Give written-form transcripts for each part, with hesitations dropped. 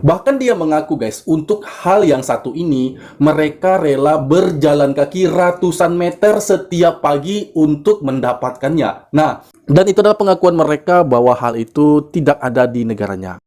Bahkan dia mengaku guys, untuk hal yang satu ini, mereka rela berjalan kaki ratusan meter setiap pagi untuk mendapatkannya. Nah, dan itu adalah pengakuan mereka bahwa hal itu tidak ada di negaranya.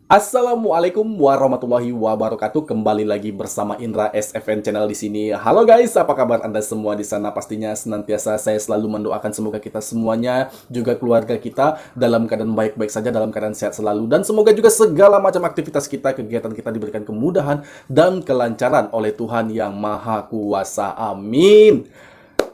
Assalamualaikum warahmatullahi wabarakatuh. Kembali lagi bersama Indra SFN channel di sini. Halo guys, apa kabar Anda semua di sana? Pastinya senantiasa saya selalu mendoakan semoga kita semuanya, juga keluarga kita dalam keadaan baik-baik saja, dalam keadaan sehat selalu, dan semoga juga segala macam aktivitas kita, kegiatan kita diberikan kemudahan dan kelancaran oleh Tuhan yang Maha Kuasa. Amin.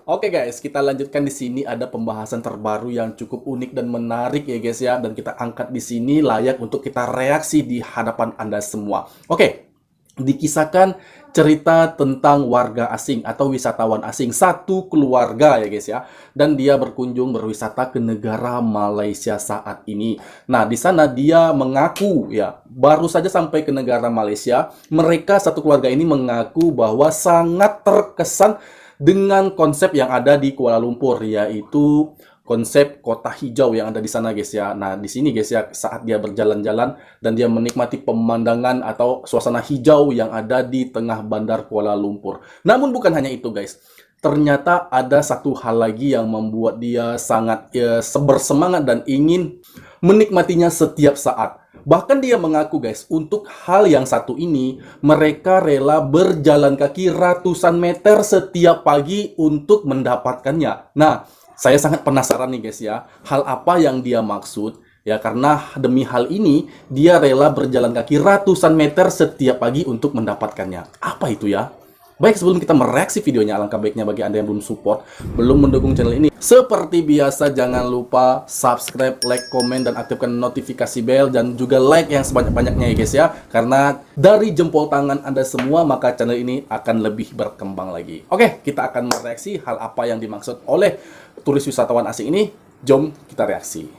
Oke guys, kita lanjutkan di sini ada pembahasan terbaru yang cukup unik dan menarik ya guys ya, dan kita angkat di sini layak untuk kita reaksi di hadapan Anda semua. Oke, dikisahkan cerita tentang warga asing atau wisatawan asing, satu keluarga ya guys ya, dan dia berkunjung berwisata ke negara Malaysia saat ini. Nah, di sana dia mengaku ya, baru saja sampai ke negara Malaysia, mereka satu keluarga ini mengaku bahwa sangat terkesan dengan konsep yang ada di Kuala Lumpur, yaitu konsep kota hijau yang ada di sana guys ya. Nah, di sini guys ya, saat dia berjalan-jalan dan dia menikmati pemandangan atau suasana hijau yang ada di tengah bandar Kuala Lumpur. Namun bukan hanya itu guys. Ternyata ada satu hal lagi yang membuat dia sangat bersemangat dan ingin menikmatinya setiap saat. Bahkan dia mengaku guys, untuk hal yang satu ini, mereka rela berjalan kaki ratusan meter setiap pagi untuk mendapatkannya. Nah, saya sangat penasaran nih guys ya, hal apa yang dia maksud? Ya, karena demi hal ini, dia rela berjalan kaki ratusan meter setiap pagi untuk mendapatkannya. Apa itu ya? Baik, sebelum kita mereaksi videonya, alangkah baiknya bagi Anda yang belum support, belum mendukung channel ini, seperti biasa jangan lupa subscribe, like, komen, dan aktifkan notifikasi bell, dan juga like yang sebanyak-banyaknya ya guys ya. Karena dari jempol tangan Anda semua, maka channel ini akan lebih berkembang lagi. Oke, kita akan mereaksi hal apa yang dimaksud oleh turis wisatawan asing ini. Jom kita reaksi.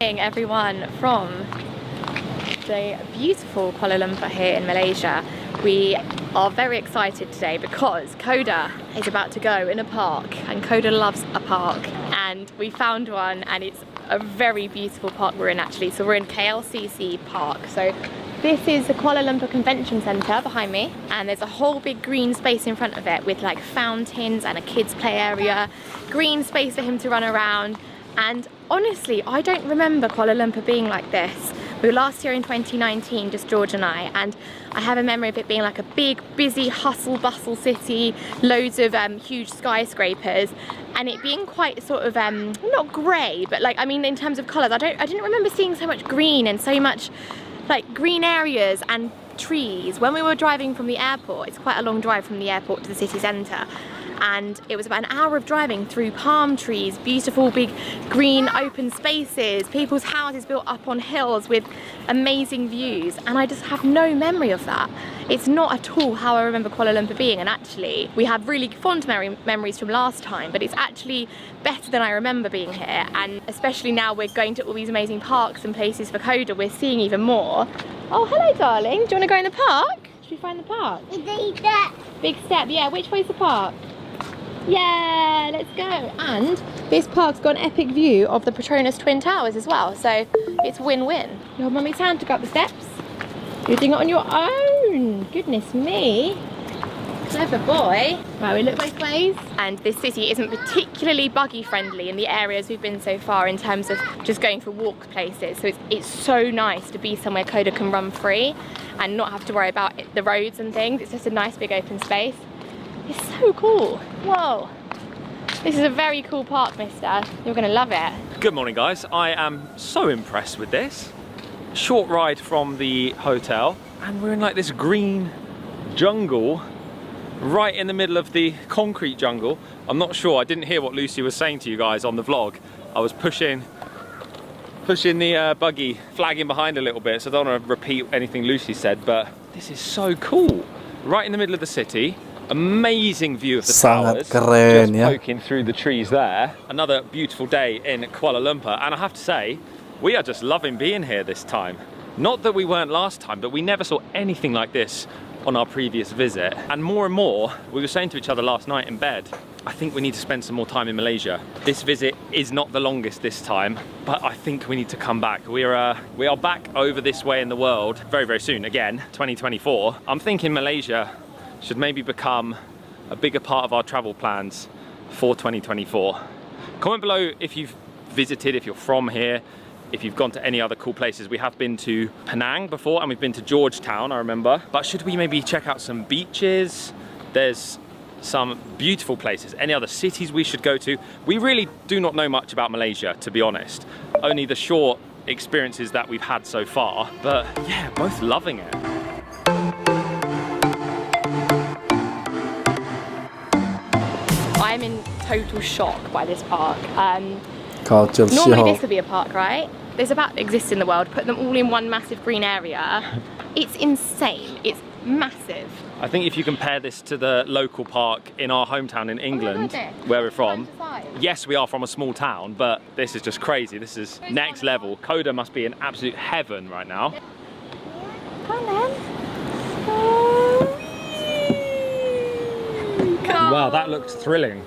Everyone from the beautiful Kuala Lumpur here in Malaysia. We are very excited today because Koda is about to go in a park, and Koda loves a park, and we found one, and it's a very beautiful park we're in actually. So we're in KLCC Park. So this is the Kuala Lumpur Convention Centre behind me, and there's a whole big green space in front of it with like fountains and a kids play area, green space for him to run around. And honestly, I don't remember Kuala Lumpur being like this. We were last here in 2019, just George and I have a memory of it being like a big, busy, hustle-bustle city, loads of huge skyscrapers, and it being quite sort of not grey, but like, I mean, in terms of colours, I didn't remember seeing so much green and so much like green areas and trees. When we were driving from the airport, it's quite a long drive from the airport to the city centre, and it was about an hour of driving through palm trees, beautiful big green open spaces, people's houses built up on hills with amazing views, and I just have no memory of that. It's not at all how I remember Kuala Lumpur being, and actually we have really fond memories from last time, but it's actually better than I remember being here, and especially now we're going to all these amazing parks and places for Koda, we're seeing even more. Oh, hello darling, do you want to go in the park? Should we find the park? Big step. Big step, yeah, which way's the park? Yeah, let's go. And this park's got an epic view of the Petronas Twin Towers as well, so it's win-win. Your mummy's hand to go up the steps. You're doing it on your own. Goodness me. Clever boy. Right, we look both ways. And this city isn't particularly buggy friendly in the areas we've been so far in terms of just going for walk places. So it's so nice to be somewhere Koda can run free and not have to worry about the roads and things. It's just a nice big open space. It's so cool. Whoa. This is a very cool park, mister. You're gonna love it. Good morning, guys. I am so impressed with this. Short ride from the hotel, and we're in like this green jungle right in the middle of the concrete jungle. I'm not sure, I didn't hear what Lucy was saying to you guys on the vlog. I was pushing pushing the buggy, flagging behind a little bit, so I don't want to repeat anything Lucy said, but this is so cool. Right in the middle of the city, amazing view of the Sangat towers, keren, just ya. poking through the trees there. Another beautiful day in Kuala Lumpur, and I have to say, we are just loving being here this time. Not that we weren't last time, but we never saw anything like this on our previous visit. And more, we were saying to each other last night in bed, I think we need to spend some more time in Malaysia. This visit is not the longest this time, but I think we need to come back. We are back over this way in the world very, very soon, again, 2024. I'm thinking Malaysia should maybe become a bigger part of our travel plans for 2024. Comment below if you've visited, if you're from here, if you've gone to any other cool places. We have been to Penang before, and we've been to Georgetown, I remember. But should we maybe check out some beaches? There's some beautiful places. Any other cities we should go to? We really do not know much about Malaysia, to be honest. Only the short experiences that we've had so far. But yeah, both loving it. I'm in total shock by this park. Culture Normally this shock. would be a park, right? There's about exists in the world, put them all in one massive green area. It's insane, it's massive. I think if you compare this to the local park in our hometown in England, where we're from, yes, we are from a small town, but this is just crazy. This is next level. Koda must be in absolute heaven right now. Come on then. Wow, that looks thrilling.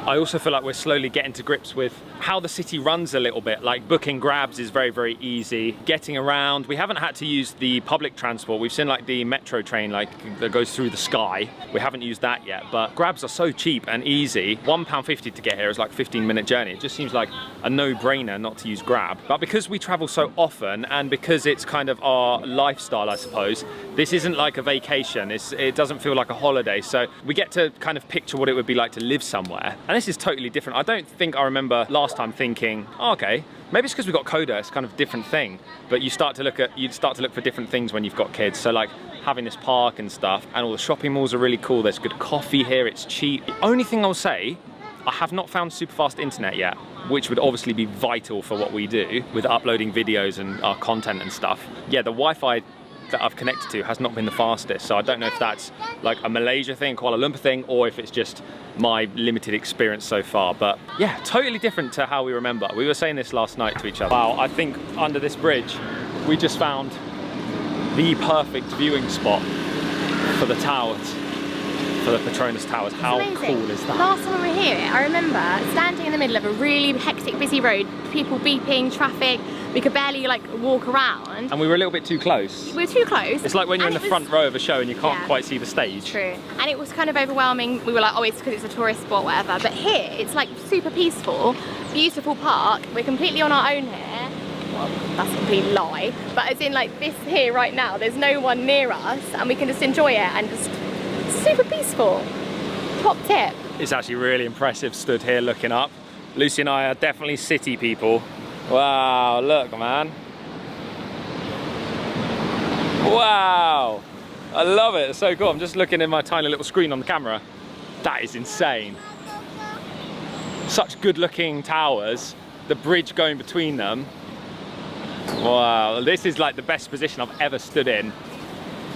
I also feel like we're slowly getting to grips with how the city runs a little bit. Like booking grabs is very, very easy. Getting around, we haven't had to use the public transport. We've seen like the metro train like that goes through the sky. We haven't used that yet, but grabs are so cheap and easy. £1.50 to get here is like a 15-minute journey. It just seems like a no-brainer not to use Grab. But because we travel so often and because it's kind of our lifestyle, I suppose, this isn't like a vacation. It doesn't feel like a holiday. So we get to kind of picture what it would be like to live somewhere. And this is totally different. I don't think I remember last time thinking, oh, okay, maybe it's because we've got Koda, it's kind of a different thing. But you start to look for different things when you've got kids. So like having this park and stuff, and all the shopping malls are really cool. There's good coffee here, it's cheap. The only thing I'll say, I have not found super fast internet yet, which would obviously be vital for what we do with uploading videos and our content and stuff. Yeah, the Wi-Fi that I've connected to has not been the fastest, so I don't know if that's like a Malaysia thing, Kuala Lumpur thing, or if it's just my limited experience so far. But yeah, totally different to how we remember. We were saying this last night to each other. Wow, I think under this bridge we just found the perfect viewing spot for the towers, for the Petronas Towers. How cool is that? Last time we were here, I remember standing in the middle of a really hectic, busy road, people beeping, traffic. We could barely like walk around. And we were a little bit too close. We were too close. It's like when you're in the front row of a show and you can't quite see the stage. True. And it was kind of overwhelming. We were like, oh, it's because it's a tourist spot, whatever. But here, it's like super peaceful, beautiful park. We're completely on our own here. Well, that's a complete lie. But as in like this here right now, there's no one near us and we can just enjoy it and just super peaceful. Top tip. It's actually really impressive stood here looking up. Lucy and I are definitely city people. Wow, look, man. Wow, I love it, it's so cool. I'm just looking in my tiny little screen on the camera. That is insane. Such good looking towers, the bridge going between them. Wow, this is like the best position I've ever stood in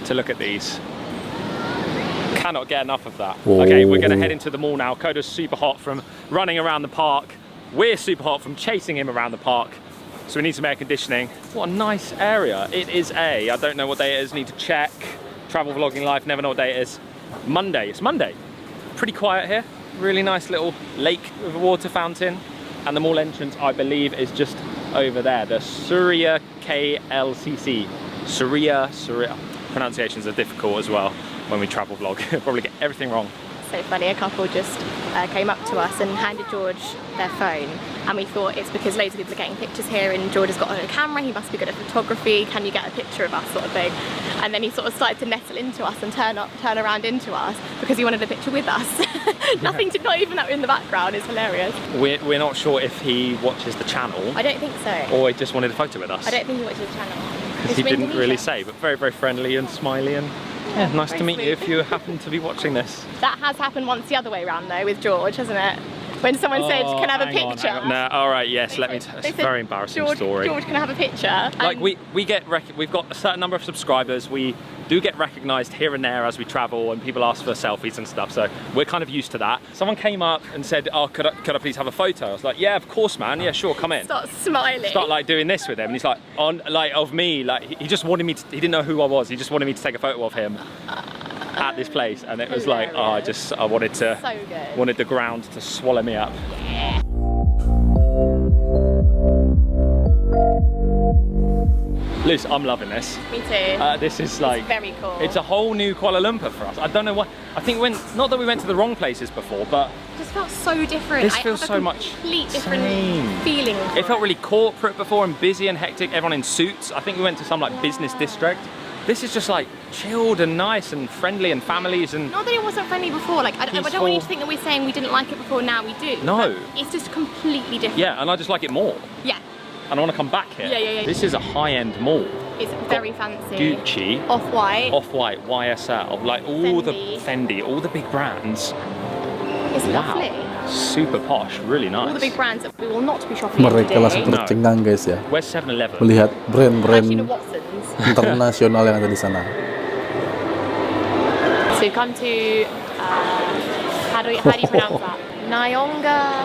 to look at these. Cannot get enough of that. Whoa. Okay, we're gonna head into the mall now. Koda's super hot from running around the park. We're super hot from chasing him around the park. So we need some air conditioning. What a nice area. It is I don't know what day it is, need to check. Travel vlogging life, never know what day it is. Monday, it's Monday. Pretty quiet here. Really nice little lake with a water fountain. And the mall entrance, I believe, is just over there. The Surya KLCC. Surya. Pronunciations are difficult as well when we travel vlog. Probably get everything wrong. So funny, a couple just came up to us and handed George their phone, and we thought it's because loads of people are getting pictures here and George has got a camera, he must be good at photography, can you get a picture of us, sort of thing. And then he sort of started to nestle into us and turn around into us because he wanted a picture with us. Nothing to, not even that in the background, is hilarious. We're not sure if he watches the channel. I don't think so. Or he just wanted a photo with us. I don't think he watches the channel. Because he didn't really say, but very, very friendly and smiley and yeah, nice to meet you if you happen to be watching this. That has happened once the other way around though with George, hasn't it? when someone said, "Can I have a hang on, picture?" hang on. No, all right, yes. Let me. It's They a said, very embarrassing story. George, can I have a picture? Like And we get we've got a certain number of subscribers. We do get recognised here and there as we travel, and people ask for selfies and stuff. So we're kind of used to that. Someone came up and said, "Oh, could I please have a photo?" I was like, "Yeah, of course, man. Yeah, sure, come in." start smiling. Start like doing this with him, and he's like, of me, like he just wanted me to. He didn't know who I was. He just wanted me to take a photo of him at this place, and it was like, oh, I wanted to, So good. wanted the ground to swallow me up. Luce, I'm loving this. Me too. This is like, It's very cool. It's a whole new Kuala Lumpur for us. I don't know why. I think not that we went to the wrong places before, but It just felt so different. This I feels have a so much complete different same. feeling. it felt really corporate before and busy and hectic. Everyone in suits. I think we went to some like business district. This is just like chilled and nice and friendly and families and. Not that it wasn't friendly before. Like I don't want you Peaceful. to think that we're saying we didn't like it before. Now we do. No. But it's just completely different. Yeah, and I just like it more. Yeah. And I want to come back here. Yeah. This is a high-end mall. It's very fancy. Gucci, Off-white. Off-White, YSL, like all the Fendi. Fendi, all the big brands. It's lovely. Super posh, really nice. All the big brands that we will not be shopping Mereka in langsung today. No. tercengang guys ya, Where's 7-Eleven? melihat Actually, brand-brand the Watsons. internasional yang ada di sana. So we've come to, how do you pronounce that? Nyonga,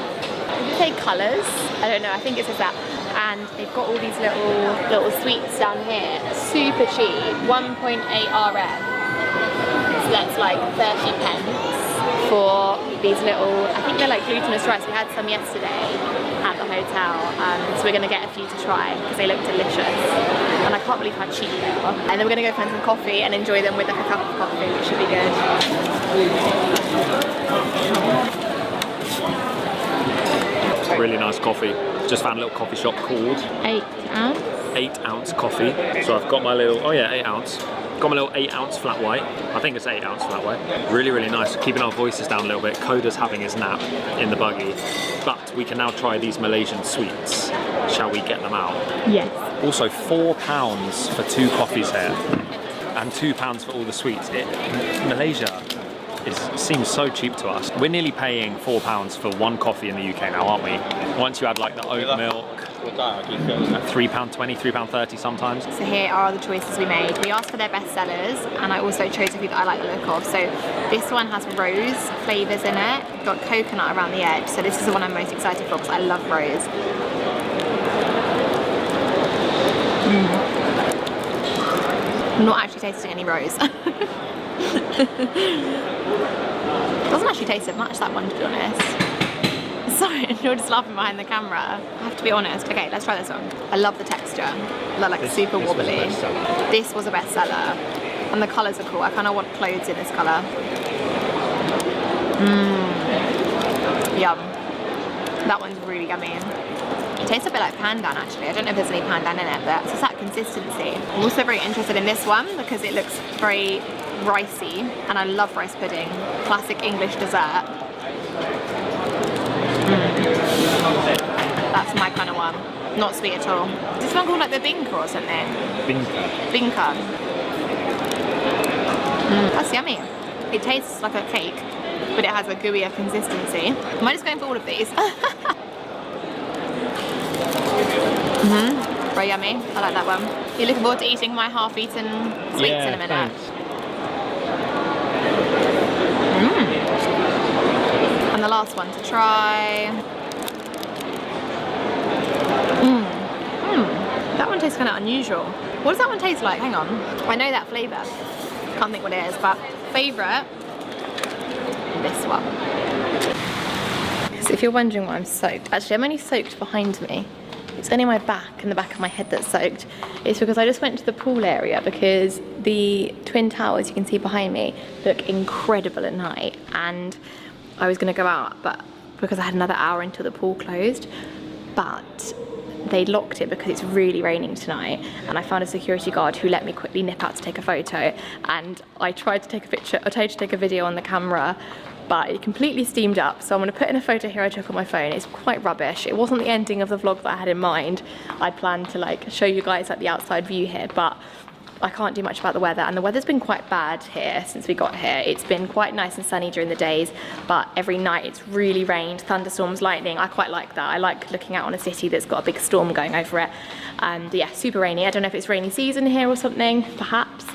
did you say colours? I don't know, I think it says that. And they've got all these little sweets down here, super cheap, 1.8 RM. So that's like 30 pence for these little, I think they're like glutinous rice. We had some yesterday at the hotel, so we're gonna get a few to try because they look delicious. And I can't believe how cheap they are. And then we're gonna go find some coffee and enjoy them with like a cup of coffee, which should be good. Really nice coffee. Just found a little coffee shop called 8 ounce. 8 ounce coffee. So I've got my little, 8 ounce. Got my little 8 ounce flat white. I think it's 8 ounce flat white. Really, really nice. Keeping our voices down a little bit. Koda's having his nap in the buggy. But we can now try these Malaysian sweets. Shall we get them out? Yes. Also £4 for 2 coffees here. And £2 for all the sweets. Malaysia seems so cheap to us. We're nearly paying £4 for 1 coffee in the UK now, aren't we? Once you add like the oat milk, £3.20, £3.30 sometimes. So here are the choices we made. We asked for their best sellers, and I also chose a few that I like the look of. So this one has rose flavours in it, got coconut around the edge. So this is the one I'm most excited for because I love rose. I'm not actually tasting any rose. Doesn't actually taste of much, that one, to be honest. Sorry, you're just laughing behind the camera. I have to be honest. Okay, let's try this one. I love the texture. Like super wobbly. This was a bestseller. And the colours are cool. I kind of want clothes in this colour. Yum. That one's really yummy. It tastes a bit like pandan actually. I don't know if there's any pandan in it, but it's just that consistency. I'm also very interested in this one because it looks very ricey, and I love rice pudding. Classic English dessert. That's my kind of one. Not sweet at all. Is this one called like the binka or something? Binka. That's yummy. It tastes like a cake, but it has a gooier consistency. Am I just going for all of these? Very yummy. I like that one. You're looking forward to eating my half-eaten sweets in a minute. Thanks. And the last one to try. That one tastes kind of unusual. What does that one taste like? Hang on. I know that flavour. Can't think what it is, but favourite, this one. So if you're wondering why I'm soaked, actually I'm only soaked behind me. It's only my back and the back of my head that's soaked. It's because I just went to the pool area because the Twin Towers you can see behind me look incredible at night, and I was going to go out but because I had another hour until the pool closed, but they locked it because it's really raining tonight, and I found a security guard who let me quickly nip out to take a photo, and I tried to take a picture, I tried to take a video on the camera, but it completely steamed up. So I'm going to put in a photo here I took on my phone. It's quite rubbish. It wasn't the ending of the vlog that I had in mind. I planned to like show you guys like the outside view here, but I can't do much about the weather, and the weather's been quite bad here since we got here. It's been quite nice and sunny during the days, but every night it's really rained, thunderstorms, lightning. I quite like that. I like looking out on a city that's got a big storm going over it. And yeah, super rainy. I don't know if it's rainy season here or something, perhaps.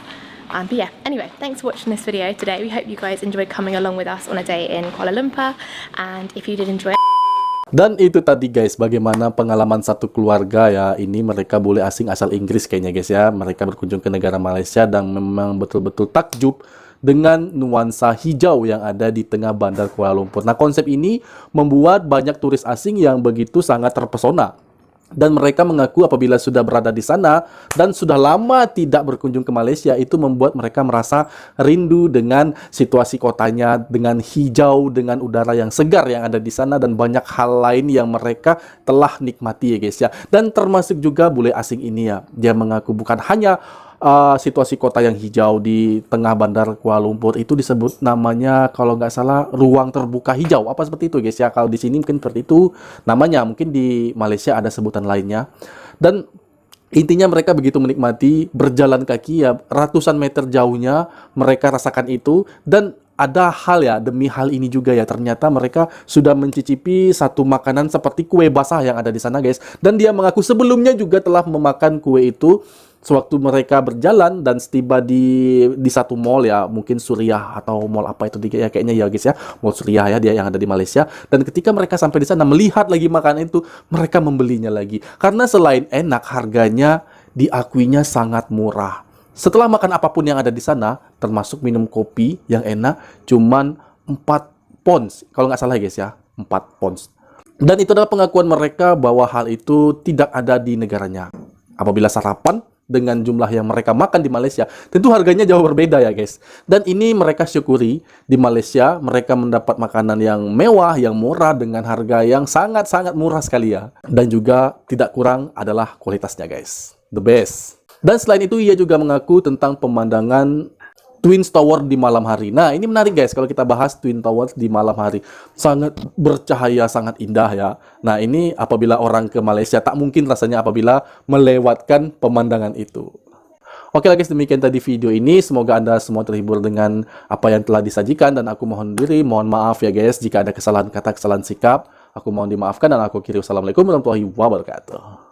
But yeah, anyway, thanks for watching this video today. We hope you guys enjoyed coming along with us on a day in Kuala Lumpur, and if you did enjoy it, Dan itu tadi guys, bagaimana pengalaman satu keluarga ya. Ini mereka boleh asing asal Inggris kayaknya guys ya. Mereka berkunjung ke negara Malaysia dan memang betul-betul takjub dengan nuansa hijau yang ada di tengah bandar Kuala Lumpur. Nah, konsep ini membuat banyak turis asing yang begitu sangat terpesona. Dan mereka mengaku apabila sudah berada di sana dan sudah lama tidak berkunjung ke Malaysia, itu membuat mereka merasa rindu dengan situasi kotanya, dengan hijau, dengan udara yang segar yang ada di sana, dan banyak hal lain yang mereka telah nikmati ya guys ya. Dan termasuk juga bule asing ini ya, dia mengaku bukan hanya situasi kota yang hijau di tengah bandar Kuala Lumpur, itu disebut namanya kalau nggak salah ruang terbuka hijau, apa seperti itu guys ya. Kalau di sini mungkin seperti itu namanya, mungkin di Malaysia ada sebutan lainnya. Dan intinya mereka begitu menikmati berjalan kaki ya, ratusan meter jauhnya mereka rasakan itu. Dan ada hal ya, demi hal ini juga ya, ternyata mereka sudah mencicipi satu makanan seperti kue basah yang ada di sana guys. Dan dia mengaku sebelumnya juga telah memakan kue itu sewaktu mereka berjalan dan setiba di satu mall ya, mungkin Suriah atau mall apa itu ya, kayaknya ya guys ya, mall Suriah ya, dia yang ada di Malaysia. Dan ketika mereka sampai di sana melihat lagi makanan itu, mereka membelinya lagi karena selain enak, harganya diakuinya sangat murah. Setelah makan apapun yang ada di sana, termasuk minum kopi yang enak, cuman 4 pounds kalau nggak salah guys ya, 4 pounds. Dan itu adalah pengakuan mereka bahwa hal itu tidak ada di negaranya. Apabila sarapan dengan jumlah yang mereka makan di Malaysia, tentu harganya jauh berbeda ya guys. Dan ini mereka syukuri, di Malaysia mereka mendapat makanan yang mewah, yang murah, dengan harga yang sangat-sangat murah sekali ya. Dan juga tidak kurang adalah kualitasnya guys, the best. Dan selain itu ia juga mengaku tentang pemandangan Twin Tower di malam hari. Nah, ini menarik guys kalau kita bahas Twin Tower di malam hari. Sangat bercahaya, sangat indah ya. Nah, ini apabila orang ke Malaysia tak mungkin rasanya apabila melewatkan pemandangan itu. Oke lah guys, demikian tadi video ini. Semoga Anda semua terhibur dengan apa yang telah disajikan. Dan aku mohon diri, mohon maaf ya guys jika ada kesalahan kata, kesalahan sikap. Aku mohon dimaafkan dan aku akhiri. Wassalamualaikum warahmatullahi wabarakatuh.